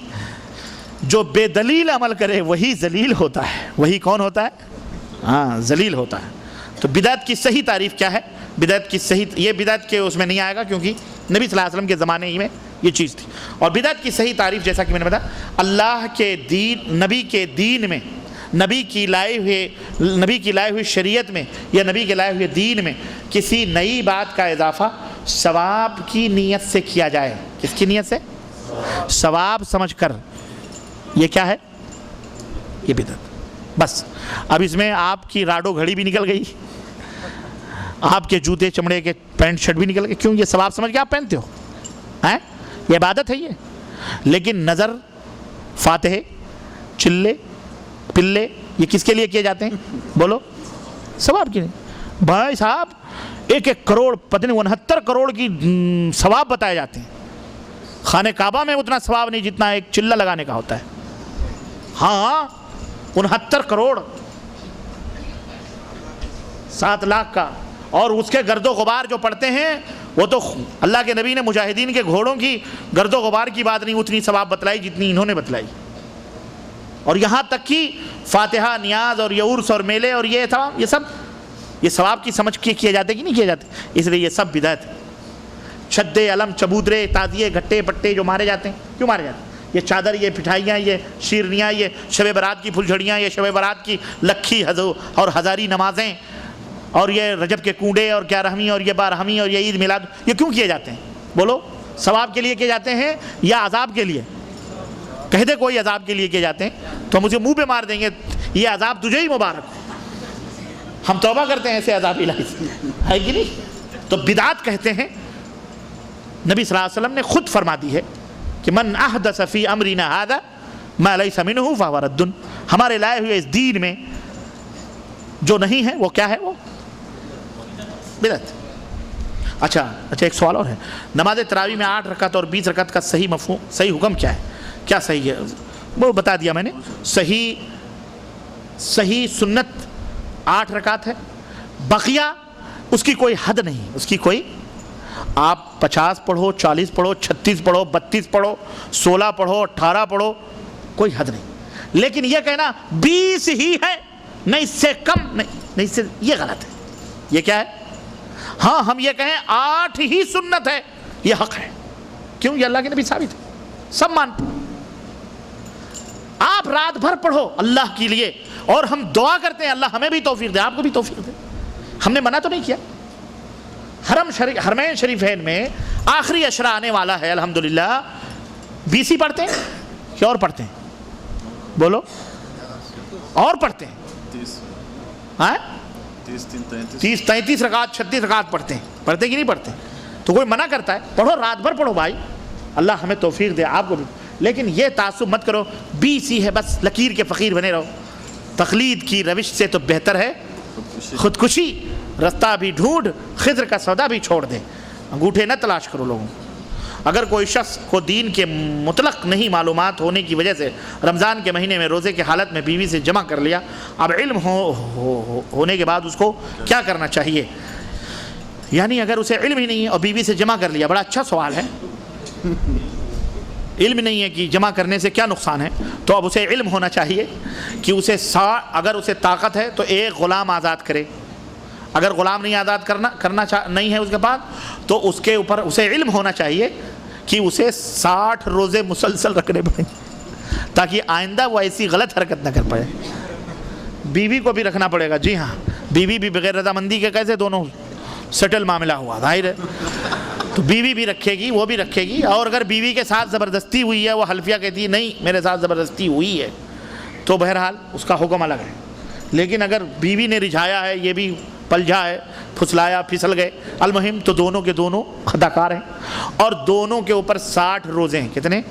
A: جو بے دلیل عمل کرے وہی ذلیل ہوتا ہے. وہی کون ہوتا ہے؟ ہاں، ذلیل ہوتا ہے. تو بدعت کی صحیح تعریف کیا ہے؟ بدعت کی صحیح، یہ بدعت کے اس میں نہیں آئے گا کیونکہ نبی صلی اللہ علیہ وسلم کے زمانے ہی میں یہ چیز تھی. اور بدعت کی صحیح تعریف جیسا کہ میں نے بتایا, اللہ کے دین, نبی کے دین میں, نبی کی لائے ہوئی شریعت میں یا نبی کے لائے ہوئے دین میں کسی نئی بات کا اضافہ ثواب کی نیت سے کیا جائے. کس کی نیت سے؟ ثواب سمجھ کر. یہ کیا ہے؟ یہ بدعت. بس اب اس میں آپ کی راڈو گھڑی بھی نکل گئی, آپ کے جوتے چمڑے کے پینٹ شرٹ بھی نکل گئے. کیوں؟ یہ ثواب سمجھ کے آپ پہنتے ہو, ہیں؟ یہ عبادت ہے یہ. لیکن نظر, فاتحے, چلے, پلے, یہ کس کے لیے کیے جاتے ہیں؟ بولو. ثواب کے لیے. بھائی صاحب 1 کروڑ پتہ نہیں 69 کروڑ کی ثواب بتائے جاتے ہیں. خانہ کعبہ میں اتنا ثواب نہیں جتنا ایک چلہ لگانے کا ہوتا ہے. ہاں 69 کروڑ 7 لاکھ کا. اور اس کے گرد و غبار جو پڑتے ہیں وہ تو اللہ کے نبی نے مجاہدین کے گھوڑوں کی گرد و غبار کی بات نہیں اتنی ثواب بتلائی جتنی انہوں نے بتلائی. اور یہاں تک کہ فاتحہ, نیاز اور یہ عرس اور میلے اور یہ تھا, یہ سب یہ ثواب کی سمجھ کے کیے جاتے کہ نہیں کیے جاتے؟ اس لیے یہ سب بدعت ہے. چھدے, علم, چبوترے, تازیے, گھٹے پٹے جو مارے جاتے ہیں, کیوں مارے جاتے ہیں؟ یہ چادر, یہ پٹھائیاں, یہ شیرنیاں, یہ شب برات کی پھلجھڑیاں, یہ شب برات کی لکھی اور ہزاری نمازیں, اور یہ رجب کے کنڈے اور 11ویں اور یہ 12ویں اور یہ عید میلاد, یہ کیوں کیے جاتے ہیں؟ بولو. ثواب کے لیے کیے جاتے ہیں یا عذاب کے لیے؟ کہہ دے کوئی عذاب کے لیے کیے جاتے ہیں تو ہم اسے منہ پہ مار دیں گے, یہ عذاب تجھے ہی مبارک. ہم توبہ کرتے ہیں ایسے عذاب الہی سے, ہے کہ نہیں؟ تو بدعت کہتے ہیں. نبی صلی اللہ علیہ وسلم نے خود فرما دی ہے کہ من احدث فی امرنا ھذا ما لیس منہ فہو رد. ہمارے لائے ہوئے اس دین میں جو نہیں ہے وہ کیا ہے؟ وہ بدعت. اچھا ایک سوال اور ہے. نماز تراویح میں 8 رکعت اور 20 رکعت کا صحیح مفہوم, صحیح حکم کیا ہے؟ کیا صحیح ہے؟ وہ بتا دیا میں نے. صحیح سنت 8 رکعت ہے. بقیہ اس کی کوئی حد نہیں, اس کی کوئی, آپ 50 پڑھو, 40 پڑھو, 36 پڑھو, 32 پڑھو, 16 پڑھو, 18 پڑھو, کوئی حد نہیں. لیکن یہ کہنا 20 ہی ہے, نہیں اس سے کم, نہیں اس سے, یہ غلط ہے. یہ کیا ہے؟ ہاں ہم یہ کہیں 8 ہی سنت ہے, یہ حق ہے. کیوں؟ یہ اللہ کے نبی ثابت ہے, سب مانتے. آپ رات بھر پڑھو اللہ کے لیے, اور ہم دعا کرتے ہیں اللہ ہمیں بھی توفیق دے, آپ کو بھی توفیق دے. ہم نے منع تو نہیں کیا. حرمین شریفین میں آخری عشرہ آنے والا ہے الحمدللہ. 20 ہی پڑھتے ہیں کہ اور پڑھتے ہیں؟ بولو. اور پڑھتے ہیں 30 33 رکعت 36 رکعت پڑھتے ہیں. پڑھتے کہ نہیں پڑھتے؟ تو کوئی منع کرتا ہے پڑھو, رات بھر پڑھو بھائی, اللہ ہمیں توفیق دے, آپ کو بھی. لیکن یہ تعصب مت کرو 20 ہی ہے بس, لکیر کے فقیر بنے رہو. تقلید کی روش سے تو بہتر ہے خودکشی. رستہ بھی ڈھونڈ, خضر کا سودا بھی چھوڑ دے, انگوٹھے نہ تلاش کرو لوگوں. اگر کوئی شخص کو دین کے مطلق نہیں معلومات ہونے کی وجہ سے رمضان کے مہینے میں روزے کی حالت میں بیوی سے جمع کر لیا, اب علم ہونے کے بعد اس کو کیا کرنا چاہیے؟ یعنی اگر اسے علم ہی نہیں ہے اور بیوی سے جمع کر لیا, بڑا اچھا سوال ہے. علم نہیں ہے کہ جمع کرنے سے کیا نقصان ہے, تو اب اسے علم ہونا چاہیے کہ اسے اگر اسے طاقت ہے تو 1 غلام آزاد کرے. اگر غلام نہیں آزاد کرنا نہیں ہے اس کے پاس, تو اس کے اوپر اسے علم ہونا چاہیے کہ اسے 60 روزے مسلسل رکھنے پڑیں تاکہ آئندہ وہ ایسی غلط حرکت نہ کر پائے. بیوی کو بھی رکھنا پڑے گا. جی ہاں, بیوی بھی بغیر رضامندی کے کیسے دونوں سیٹل معاملہ ہوا, ظاہر ہے. تو بیوی بھی رکھے گی, وہ بھی رکھے گی. اور اگر بیوی کے ساتھ زبردستی ہوئی ہے, وہ حلفیہ کہتی ہے نہیں میرے ساتھ زبردستی ہوئی ہے, تو بہرحال اس کا حکم الگ ہے. لیکن اگر بیوی نے رجھایا ہے, یہ بھی پلجھا ہے, پھسلایا, پھسل گئے, المہم تو دونوں کے دونوں اداکار ہیں. اور دونوں کے اوپر 60 روزے ہیں. کتنے؟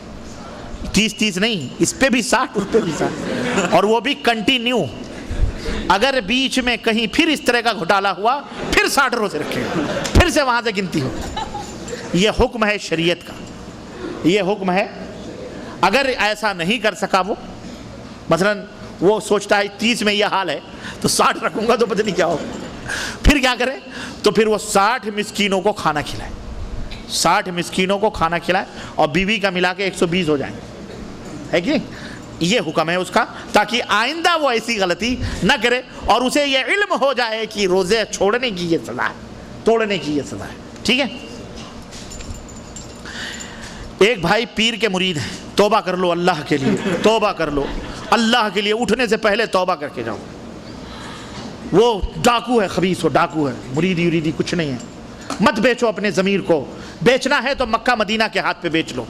A: 30 نہیں, اس پہ بھی 60 اس پہ بھی 60, اور وہ بھی کنٹینیو. اگر بیچ میں کہیں پھر اس طرح کا گھوٹالہ ہوا, پھر 60 روزے رکھے, پھر سے وہاں سے گنتی ہو. یہ حکم ہے شریعت کا, یہ حکم ہے. اگر ایسا نہیں کر سکا وہ, مثلا وہ سوچتا ہے 30 میں یہ حال ہے تو 60 رکھوں گا تو پتہ نہیں کیا ہوگا, پھر کیا کرے؟ تو پھر وہ 60 مسکینوں کو کھانا کھلائے, 60 مسکینوں کو کھانا کھلائے, اور بیوی کا ملا کے 120 ہو جائیں, ہے کہ نہیں؟ یہ حکم ہے اس کا, تاکہ آئندہ وہ ایسی غلطی نہ کرے, اور اسے یہ علم ہو جائے کہ روزے چھوڑنے کی یہ سزا ہے, توڑنے کی یہ سزا ہے. ٹھیک ہے. ایک بھائی پیر کے مرید ہیں, توبہ کر لو اللہ کے لیے, توبہ کر لو اللہ کے لیے, اٹھنے سے پہلے توبہ کر کے جاؤ. وہ ڈاکو ہے, خبیث, وہ ڈاکو ہے, مریدی یریدی کچھ نہیں ہے. مت بیچو اپنے ضمیر کو, بیچنا ہے تو مکہ مدینہ کے ہاتھ پہ بیچ لو,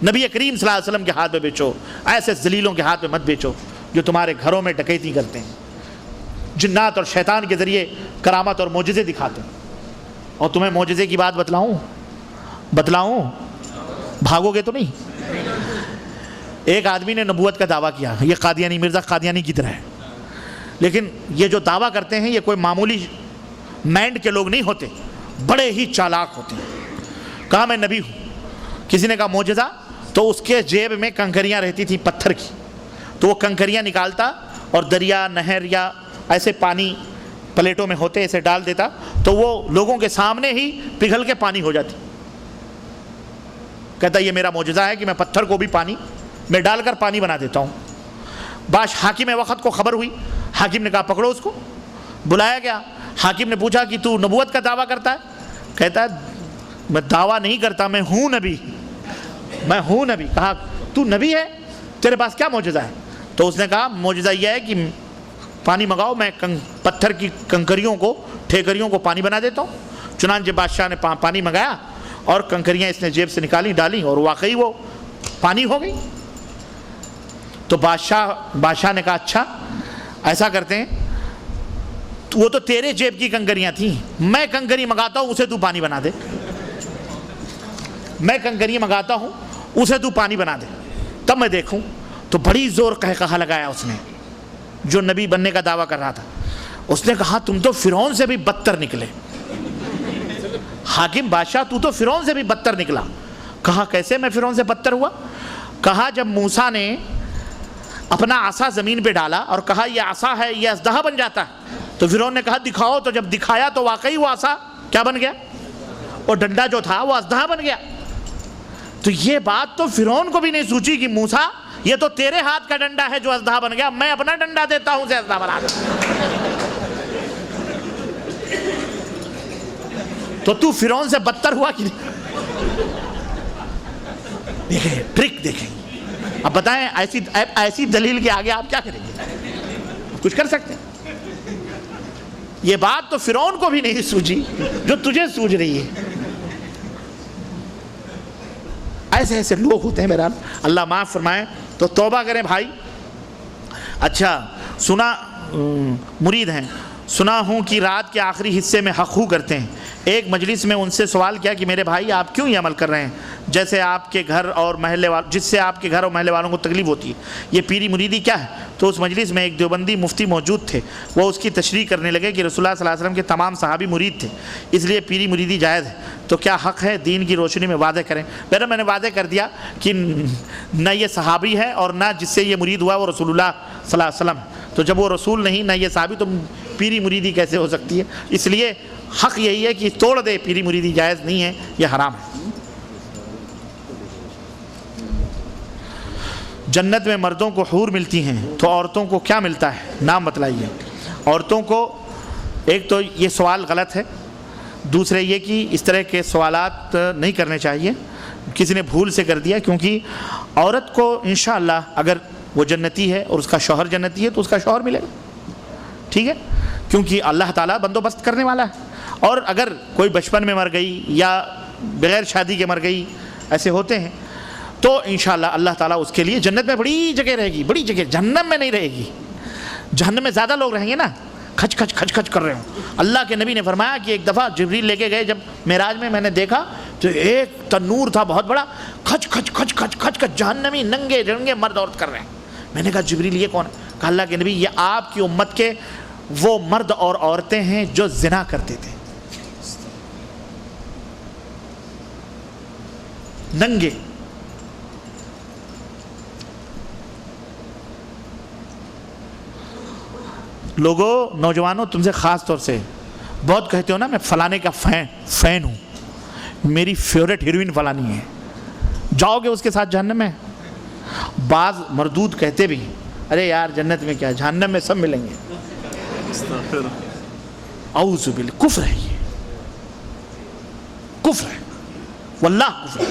A: نبی کریم صلی اللہ علیہ وسلم کے ہاتھ پہ بیچو. ایسے ذلیلوں کے ہاتھ پہ مت بیچو جو تمہارے گھروں میں ڈکیتی کرتے ہیں, جنات اور شیطان کے ذریعے کرامت اور معجزے دکھاتے ہیں. اور تمہیں معجزے کی بات بتلاؤں, بھاگو گے تو نہیں. ایک آدمی نے نبوت کا دعویٰ کیا, یہ قادیانی, مرزا قادیانی کی طرح ہے, لیکن یہ جو دعویٰ کرتے ہیں یہ کوئی معمولی مینڈ کے لوگ نہیں ہوتے, بڑے ہی چالاک ہوتے ہیں. کہا میں نبی ہوں. کسی نے کہا معجزہ, تو اس کے جیب میں کنکریاں رہتی تھیں پتھر کی, تو وہ کنکریاں نکالتا اور دریا, نہر یا ایسے پانی پلیٹوں میں ہوتے ایسے ڈال دیتا, تو وہ لوگوں کے سامنے ہی پگھل کے پانی ہو جاتی. کہتا یہ میرا معجزہ ہے کہ میں پتھر کو بھی پانی میں ڈال کر پانی بنا دیتا ہوں. حاکم وقت کو خبر ہوئی, حاکم نے کہا پکڑو اس کو. بلایا گیا, حاکم نے پوچھا کہ تو نبوت کا دعویٰ کرتا ہے؟ کہتا ہے میں دعویٰ نہیں کرتا, میں ہوں نبی, میں ہوں نبی. کہا تو نبی ہے, تیرے پاس کیا معجزہ ہے؟ تو اس نے کہا معجزہ یہ ہے کہ پانی منگاؤ, میں پتھر کی کنکریوں کو, ٹھیکریوں کو پانی بنا دیتا ہوں. چنانچہ بادشاہ نے پانی منگایا اور کنکریاں اس نے جیب سے نکالی, ڈالی, اور واقعی وہ پانی ہو گئی. تو بادشاہ نے کہا اچھا ایسا کرتے ہیں, وہ تو تیرے جیب کی کنکریاں تھیں, میں کنکری منگاتا ہوں اسے تو پانی بنا دے, میں کنکری منگاتا ہوں اسے تو پانی بنا دے, تب میں دیکھوں. تو بڑی زور کہا لگایا اس نے, جو نبی بننے کا دعویٰ کر رہا تھا. اس نے کہا تم تو فرعون سے بھی بدتر نکلے. حاکم بادشاہ تو فرعون سے بھی بدتر نکلا. کہا کیسے میں فرعون سے بدتر ہوا؟ کہا جب موسیٰ نے اپنا عصا زمین پہ ڈالا اور کہا یہ عصا ہے, یہ اژدہا بن جاتا ہے, تو فرعون نے کہا دکھاؤ. تو جب دکھایا تو واقعی وہ عصا کیا بن گیا, اور ڈنڈا جو تھا وہ اژدہا بن گیا. تو یہ بات تو فرعون کو بھی نہیں سوچی کہ موسیٰ یہ تو تیرے ہاتھ کا ڈنڈا ہے جو اژدہا بن گیا, میں اپنا ڈنڈا دیتا ہوں اسے اژدہا بنا دے. تو فرعون سے بدتر ہوا کہ دیکھیں ٹرک دیکھیں. اب بتائیں ایسی دلیل کے آگے آپ کیا کریں گے؟ کچھ کر سکتے ہیں؟ یہ بات تو فرعون کو بھی نہیں سوچی جو تجھے سوچ رہی ہے. ایسے ایسے لوگ ہوتے ہیں بہرحال, اللہ معاف فرمائے. تو توبہ کریں بھائی. اچھا سنا, مرید ہیں, سنا ہوں کہ رات کے آخری حصے میں حقو کرتے ہیں. ایک مجلس میں ان سے سوال کیا کہ میرے بھائی آپ کیوں یہ عمل کر رہے ہیں جس سے آپ کے گھر اور محلے والوں کو تکلیف ہوتی ہے, یہ پیری مریدی کیا ہے؟ تو اس مجلس میں ایک دیوبندی مفتی موجود تھے, وہ اس کی تشریح کرنے لگے کہ رسول اللہ صلی اللہ علیہ وسلم کے تمام صحابی مرید تھے, اس لیے پیری مریدی جائز ہے. تو کیا حق ہے؟ دین کی روشنی میں واضح کریں. پہلے میں نے واضح کر دیا کہ نہ یہ صحابی ہے اور نہ جس سے یہ مرید ہوا وہ رسول اللہ صلی اللہ علیہ وسلم ہے. تو جب وہ رسول نہیں نہ یہ صحابی, تو پیری مریدی کیسے ہو سکتی ہے؟ اس لیے حق یہی ہے کہ توڑ دے, پیری مریدی جائز نہیں ہے, یہ حرام ہے. جنت میں مردوں کو حور ملتی ہیں تو عورتوں کو کیا ملتا ہے؟ نام بتلائیے. عورتوں کو, ایک تو یہ سوال غلط ہے, دوسرے یہ کہ اس طرح کے سوالات نہیں کرنے چاہیے, کسی نے بھول سے کر دیا. کیونکہ عورت کو انشاءاللہ اگر وہ جنتی ہے اور اس کا شوہر جنتی ہے تو اس کا شوہر ملے گا, ٹھیک ہے, کیونکہ اللہ تعالیٰ بندوبست کرنے والا ہے. اور اگر کوئی بچپن میں مر گئی یا بغیر شادی کے مر گئی, ایسے ہوتے ہیں, تو انشاءاللہ اللہ تعالیٰ اس کے لیے جنت میں بڑی جگہ رہے گی, بڑی جگہ. جہنم میں نہیں رہے گی. جہنم میں زیادہ لوگ رہیں گے نا, کھچ کھچ کھچ کھچ کر رہے ہوں. اللہ کے نبی نے فرمایا کہ ایک دفعہ جبریل لے کے گئے جب معراج میں نے دیکھا تو ایک تنور تھا بہت بڑا, کھچ کھچ کھچ کھچ کھچ کھچ جہنمی ننگے رنگے مرد عورت کر رہے ہیں. میں نے کہا جبریل یہ کون ہے؟ کہا اللہ کے نبی یہ آپ کی امت کے وہ مرد اور عورتیں ہیں جو زنا کرتے تھے, ننگے. لوگوں, نوجوانوں, تم سے خاص طور سے بہت کہتے ہو نا میں فلانے کا فین ہوں, میری فیورٹ ہیروئن فلانی ہے, جاؤ گے اس کے ساتھ جہنم میں؟ بعض مردود کہتے بھی ارے یار جنت میں کیا, جہنم میں سب ملیں گے. اعوذ باللہ, کفر ہے, یہ کفر ہے, واللہ کفر ہے.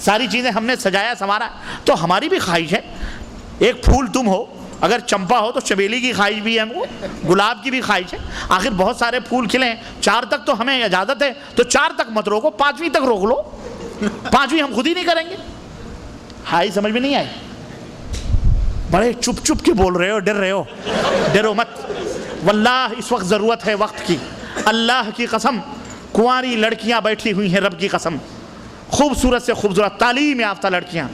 A: ساری چیزیں ہم نے سجایا سنوارا، تو ہماری بھی خواہش ہے ایک پھول تم ہو، اگر چمپا ہو تو چمیلی کی خواہش بھی ہے ہم کو، گلاب کی بھی خواہش ہے، آخر بہت سارے پھول کھلیں، 4 تک تو ہمیں اجازت ہے، تو 4 تک مت روکو، 5ویں تک روک لو، 5ویں ہم خود ہی نہیں کریں گے۔ ہائی سمجھ میں نہیں آئی؟ بڑے چپ چپ کے بول رہے ہو، ڈر رہے ہو، ڈرو مت، واللہ اس وقت ضرورت ہے وقت کی، اللہ کی قسم، کنواری لڑکیاں بیٹھی ہوئی ہیں، رب کی قسم، خوبصورت سے خوبصورت تعلیم یافتہ لڑکیاں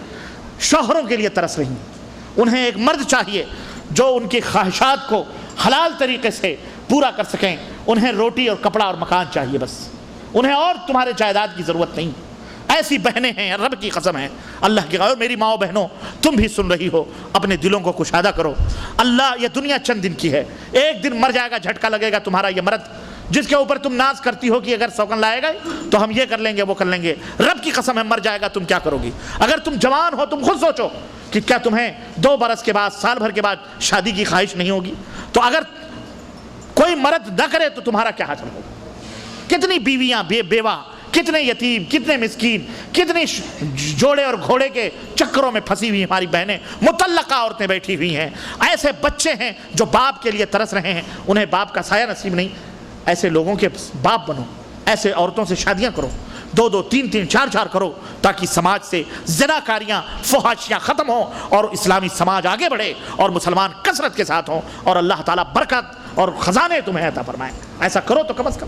A: شوہروں کے لیے ترس رہی ہیں، انہیں ایک مرد چاہیے جو ان کی خواہشات کو حلال طریقے سے پورا کر سکیں، انہیں روٹی اور کپڑا اور مکان چاہیے بس، انہیں اور تمہارے جائیداد کی ضرورت نہیں۔ ایسی بہنیں ہیں، رب کی قسم ہے، اللہ کی قسم، میری ماؤں بہنوں تم بھی سن رہی ہو، اپنے دلوں کو کشادہ کرو، اللہ یہ دنیا چند دن کی ہے، ایک دن مر جائے گا، جھٹکا لگے گا تمہارا یہ مرد جس کے اوپر تم ناز کرتی ہو کہ اگر سوگن لائے گا تو ہم یہ کر لیں گے وہ کر لیں گے، رب کی قسم ہے مر جائے گا، تم کیا کرو گی؟ اگر تم جوان ہو، تم خود سوچو کہ کیا تمہیں 2 برس کے بعد، سال بھر کے بعد شادی کی خواہش نہیں ہوگی؟ تو اگر کوئی مرد نہ کرے تو تمہارا کیا حاصل ہوگا؟ کتنی بیویاں بیوہ، کتنے یتیم، کتنے مسکین، کتنی جوڑے اور گھوڑے کے چکروں میں پھنسی ہوئی ہماری بہنیں، مطلقہ عورتیں بیٹھی ہوئی ہیں، ایسے بچے ہیں جو باپ کے لیے ترس رہے ہیں، انہیں باپ کا سایہ نصیب نہیں، ایسے لوگوں کے باپ بنو، ایسے عورتوں سے شادیاں کرو، 2-2 3-3 4-4 کرو، تاکہ سماج سے زناکاریاں، فحاشیاں ختم ہوں اور اسلامی سماج آگے بڑھے اور مسلمان کثرت کے ساتھ ہوں اور اللہ تعالیٰ برکت اور خزانے تمہیں عطا فرمائے۔ ایسا کرو تو کم از کم،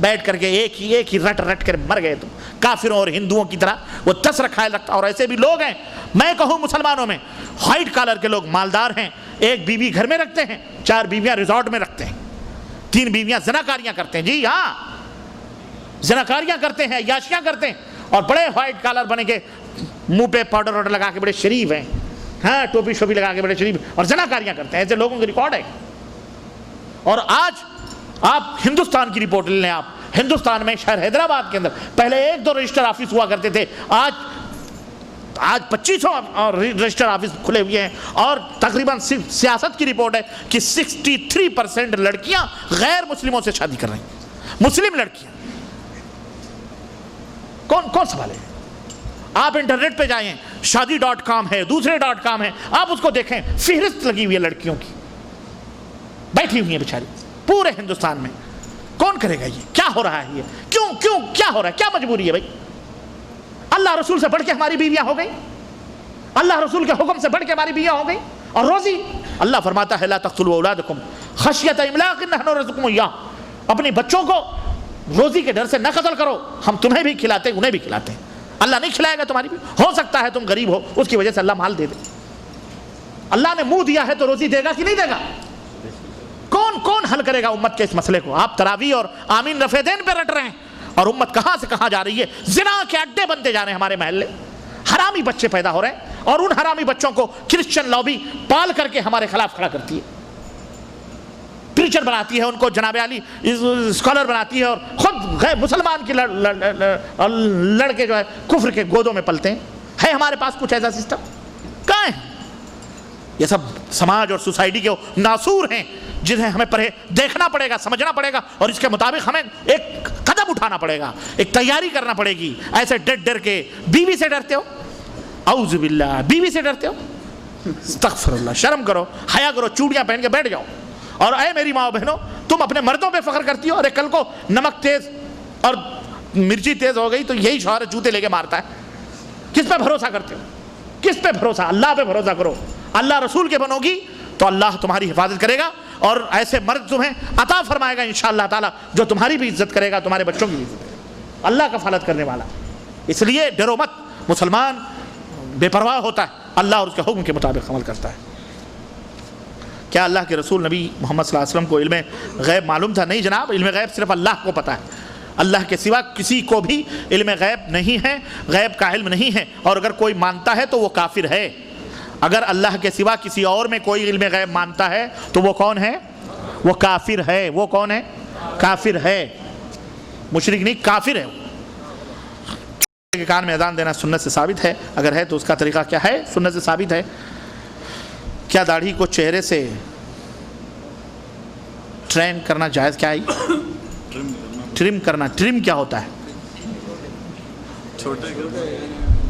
A: بیٹھ کر کے ایک ہی رٹ کر مر گئے تم، کافروں اور ہندوؤں کی طرح وہ 10 رکھائے رکھتا، اور ایسے بھی لوگ ہیں، میں کہوں مسلمانوں میں وائٹ کالر کے لوگ مالدار ہیں، 1 بیوی گھر میں رکھتے ہیں، 4 بیویاں ریزورٹ میں رکھتے ہیں، 3 بیویاں زناکاریاں کرتے ہیں، جی ہاں زناکاریاں کرتے ہیں، عیاشیاں کرتے ہیں، اور بڑے وائٹ کالر بنے کے منہ پہ پاؤڈر وڈر لگا کے بڑے شریف ہیں، ہاں ٹوپی شوپی لگا کے بڑے شریف، اور زناکاریاں کرتے ہیں، ایسے لوگوں کے ریکارڈ ہے۔ اور آج آپ ہندوستان کی رپورٹ لے لیں، آپ ہندوستان میں شہر حیدرآباد کے اندر پہلے 1-2 رجسٹر آفس ہوا کرتے تھے، آج 2500 رجسٹر آفس کھلے ہوئے ہیں، اور تقریباً سیاست کی رپورٹ ہے کہ 63% لڑکیاں غیر مسلموں سے شادی کر رہی ہیں، مسلم لڑکیاں کون سنبھالے؟ آپ انٹرنیٹ پہ جائیں، شادی.com ہے، دوسرے .com ہے، آپ اس کو دیکھیں، فہرست لگی ہوئی ہے لڑکیوں کی، بیٹھی ہوئی ہیں بیچاری پورے ہندوستان میں۔ کون کرے گا یہ؟ کیا ہو رہا ہے یہ؟ کیوں کیا ہو رہا ہے؟ کیا مجبوری ہے بھائی؟ اللہ رسول سے بڑھ کے ہماری بیویاں ہو گئی، اللہ رسول کے حکم سے بڑھ کے ہماری بیویاں ہو گئی، اور روزی اللہ فرماتا ہے لا تقتلوا اولادکم خشیۃ املاق نحن نرزقکم ایاہ، اپنے بچوں کو روزی کے ڈر سے نہ قتل کرو، ہم تمہیں بھی کھلاتے ہیں انہیں بھی کھلاتے ہیں، اللہ نہیں کھلائے گا تمہاری بھی، ہو سکتا ہے تم غریب ہو اس کی وجہ سے اللہ مال دے دے، اللہ نے منہ دیا ہے تو روزی دے گا کہ نہیں دے گا؟ کون حل کرے گا امت کے اس مسئلے کو؟ آپ تراویح اور آمین رفع دین پہ رٹ رہے ہیں، اور امت کہاں سے کہاں جا رہی ہے، زنا کے اڈے بنتے جا رہے ہیں ہمارے محلے، حرامی بچے پیدا ہو رہے ہیں، اور ان حرامی بچوں کو کرسچن لابی پال کر کے ہمارے خلاف کھڑا کرتی ہے، پریچر بناتی ہے ان کو، جناب علی اسکالر بناتی ہے، اور خود غیر مسلمان کے لڑکے جو ہے کفر کے گودوں میں پلتے ہیں۔ ہے ہمارے پاس کچھ ایسا سسٹم؟ کہاں ہے؟ یہ سب سماج اور سوسائٹی کے ناسور ہیں جنہیں ہمیں دیکھنا پڑے گا، سمجھنا پڑے گا، اور اس کے مطابق ہمیں ایک قدم اٹھانا پڑے گا، ایک تیاری کرنا پڑے گی۔ ایسے ڈر کے بیوی سے ڈرتے ہو، اعوذ باللہ، بیوی سے ڈرتے ہو، استغفر اللہ، شرم کرو، حیا کرو، چوڑیاں پہن کے بیٹھ جاؤ۔ اور اے میری ماں بہنوں، تم اپنے مردوں پہ فخر کرتی ہو، ارے کل کو نمک تیز اور مرچی تیز ہو گئی تو یہی شوہر جوتے لے کے مارتا ہے، کس پہ بھروسہ کرتے ہو؟ کس پہ بھروسہ؟ اللہ پہ بھروسہ کرو، اللہ رسول کے بنو گی تو اللہ تمہاری حفاظت کرے گا، اور ایسے مرد تمہیں عطا فرمائے گا انشاءاللہ تعالی، جو تمہاری بھی عزت کرے گا، تمہارے بچوں کی بھی عزت کرے گا، اللہ کفالت کرنے والا۔ اس لیے ڈرو مت، مسلمان بے پرواہ ہوتا ہے، اللہ اور اس کے حکم کے مطابق عمل کرتا ہے۔ کیا اللہ کے رسول نبی محمد صلی اللہ علیہ وسلم کو علم غیب معلوم تھا؟ نہیں جناب، علم غیب صرف اللہ کو پتہ ہے، اللہ کے سوا کسی کو بھی علم غیب نہیں ہے، غیب کا علم نہیں ہے، اور اگر کوئی مانتا ہے تو وہ کافر ہے۔ اگر اللہ کے سوا کسی اور میں کوئی علم غیب مانتا ہے تو وہ کون ہے؟ وہ کافر ہے۔ وہ کون ہے؟ کافر ہے، مشرک نہیں، کافر ہے۔ کے کان میں اذان دینا سنت سے ثابت ہے؟ اگر ہے تو اس کا طریقہ کیا ہے؟ سنت سے ثابت ہے۔ کیا داڑھی کو چہرے سے ٹرین کرنا جائز؟ کیا ہے؟ ٹرم کرنا۔ ٹرم کیا ہوتا ہے؟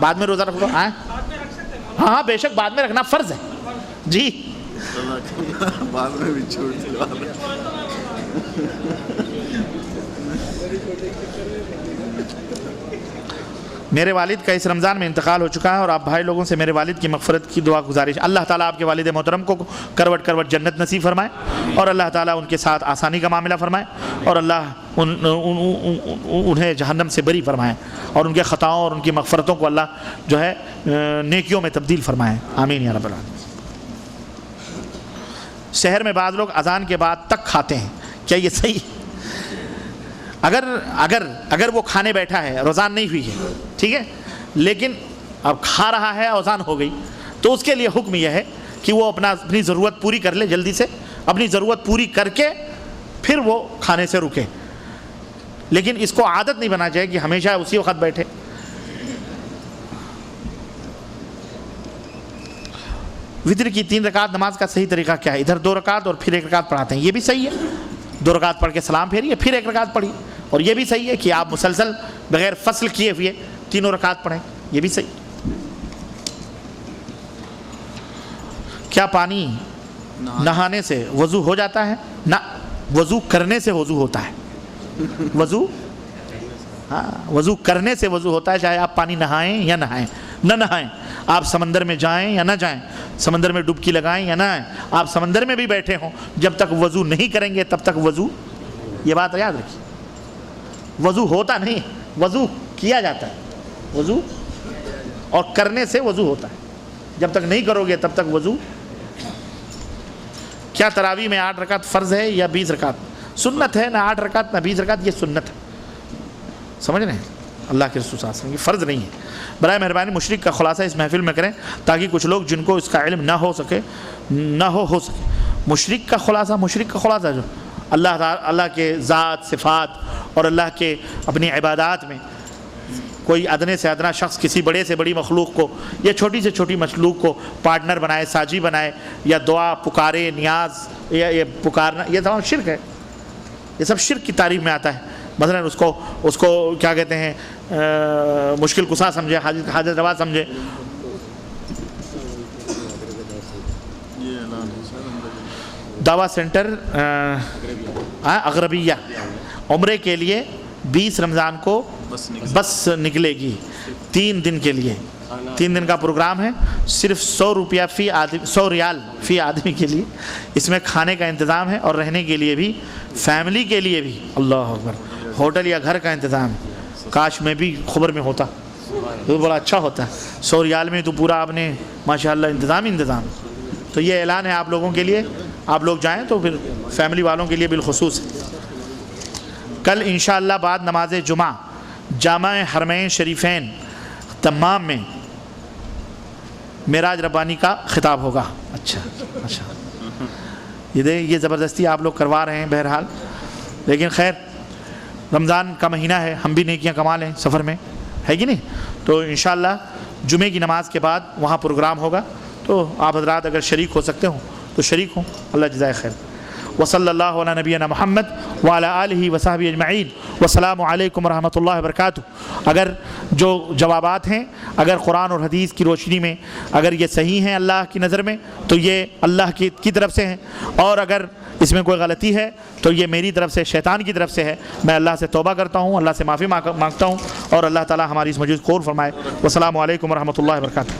A: بعد میں روزہ رکھ لو. ہاں ہاں بے شک بعد میں رکھنا فرض ہے جی.
B: بعد میں بھی چھوٹ دلوا دیں.
A: میرے والد کا اس رمضان میں انتقال ہو چکا ہے اور آپ بھائی لوگوں سے میرے والد کی مغفرت کی دعا گزارش. اللہ تعالیٰ آپ کے والد محترم کو کروٹ کروٹ جنت نصیب فرمائے اور اللہ تعالیٰ ان کے ساتھ آسانی کا معاملہ فرمائے اور اللہ انہیں جہنم سے بری فرمائے اور ان کے خطاؤں اور ان کی مغفرتوں کو اللہ جو ہے نیکیوں میں تبدیل فرمائے. آمین یا رب العالمین. شہر میں بعض لوگ اذان کے بعد تک کھاتے ہیں, کیا یہ صحیح؟ اگر وہ کھانے بیٹھا ہے, اذان نہیں ہوئی ہے, ٹھیک ہے, لیکن اب کھا رہا ہے, اذان ہو گئی, تو اس کے لیے حکم یہ ہے کہ وہ اپنی ضرورت پوری کر لے, جلدی سے اپنی ضرورت پوری کر کے پھر وہ کھانے سے رکے. لیکن اس کو عادت نہیں بنا چاہیے کہ ہمیشہ اسی وقت بیٹھے. وتر کی 3 رکعت نماز کا صحیح طریقہ کیا ہے؟ ادھر 2 رکعت اور پھر 1 رکعت پڑھاتے ہیں, یہ بھی صحیح ہے. 2 رکعت پڑھ کے سلام پھیریے, پھر 1 رکعت پڑھی, اور یہ بھی صحیح ہے کہ آپ مسلسل بغیر فصل کیے ہوئے 3 رکعت پڑھیں, یہ بھی صحیح. کیا پانی نہانے سے وضو ہو جاتا ہے؟ نہ, وضو کرنے سے وضو ہوتا ہے. وضو کرنے سے وضو ہوتا ہے, چاہے آپ پانی نہائیں یا نہ نہائیں, آپ سمندر میں جائیں یا نہ جائیں, سمندر میں ڈبکی لگائیں یا نہ آئیں, آپ سمندر میں بھی بیٹھے ہوں, جب تک وضو نہیں کریں گے تب تک وضو, یہ بات یاد رکھیے, وضو ہوتا نہیں, وضو کیا جاتا ہے. وضو اور کرنے سے وضو ہوتا ہے, جب تک نہیں کرو گے تب تک وضو. کیا تراویح میں 8 رکعت فرض ہے یا 20 رکعت سنت ہے؟ نہ 8 رکعت نہ 20 رکعت, یہ سنت ہے. سمجھ رہے ہیں؟ اللہ کے رسول صلی اللہ علیہ وسلم کی فرض نہیں ہے. برائے مہربانی مشرک کا خلاصہ اس محفل میں کریں تاکہ کچھ لوگ جن کو اس کا علم نہ ہو سکے مشرک کا خلاصہ جو اللہ کے ذات صفات اور اللہ کے اپنی عبادات میں کوئی ادنے سے ادنا شخص کسی بڑے سے بڑی مخلوق کو یا چھوٹی سے چھوٹی مخلوق کو پارٹنر بنائے, ساجی بنائے, یا دعا پکارے, نیاز یا یہ پکارنا, یہ تمام شرک ہے. یہ سب شرک کی تعریف میں آتا ہے. مثلا اس کو کیا کہتے ہیں, مشکل کشا سمجھے, حاجت روا سمجھے. دعویٰ سینٹر اغربیہ عمرے کے لیے 20 رمضان کو بس نکلے گی 3 دن کے لیے. 3 دن کا پروگرام ہے, صرف 100 روپیہ 100 ریال فی آدمی کے لیے. اس میں کھانے کا انتظام ہے اور رہنے کے لیے بھی, فیملی کے لیے بھی, اللہ اکبر, ہوٹل یا گھر کا انتظام ہے. کاش میں بھی خبر میں ہوتا تو بڑا اچھا ہوتا ہے. 100 ریال میں تو پورا آپ نے ماشاءاللہ انتظام. تو یہ اعلان ہے آپ لوگوں کے لیے, آپ لوگ جائیں تو پھر فیملی والوں کے لیے بالخصوص. کل انشاءاللہ بعد نماز جمعہ جامع حرمین شریفین تمام میں معراج ربانی کا خطاب ہوگا. اچھا یہ زبردستی آپ لوگ کروا رہے ہیں بہرحال, لیکن خیر رمضان کا مہینہ ہے, ہم بھی نیکیاں کما لیں سفر میں, ہے کہ نہیں؟ تو انشاءاللہ جمعے کی نماز کے بعد وہاں پروگرام ہوگا, تو آپ حضرات اگر شریک ہو سکتے ہوں تو شریک ہوں. اللہ جزائے خیر. وصلی اللہ علی نبینا محمد وعلی آلہ وصحبہ اجمعین. والسلام علیکم ورحمۃ اللہ وبرکاتہ. اگر جو جوابات ہیں اگر قرآن اور حدیث کی روشنی میں اگر یہ صحیح ہیں اللہ کی نظر میں تو یہ اللہ کی طرف سے ہیں, اور اگر اس میں کوئی غلطی ہے تو یہ میری طرف سے, شیطان کی طرف سے ہے. میں اللہ سے توبہ کرتا ہوں, اللہ سے معافی مانگتا ہوں, اور اللہ تعالی ہماری اس مجلس کو قبول فرمائے. والسلام علیکم ورحمۃ اللہ وبرکاتہ.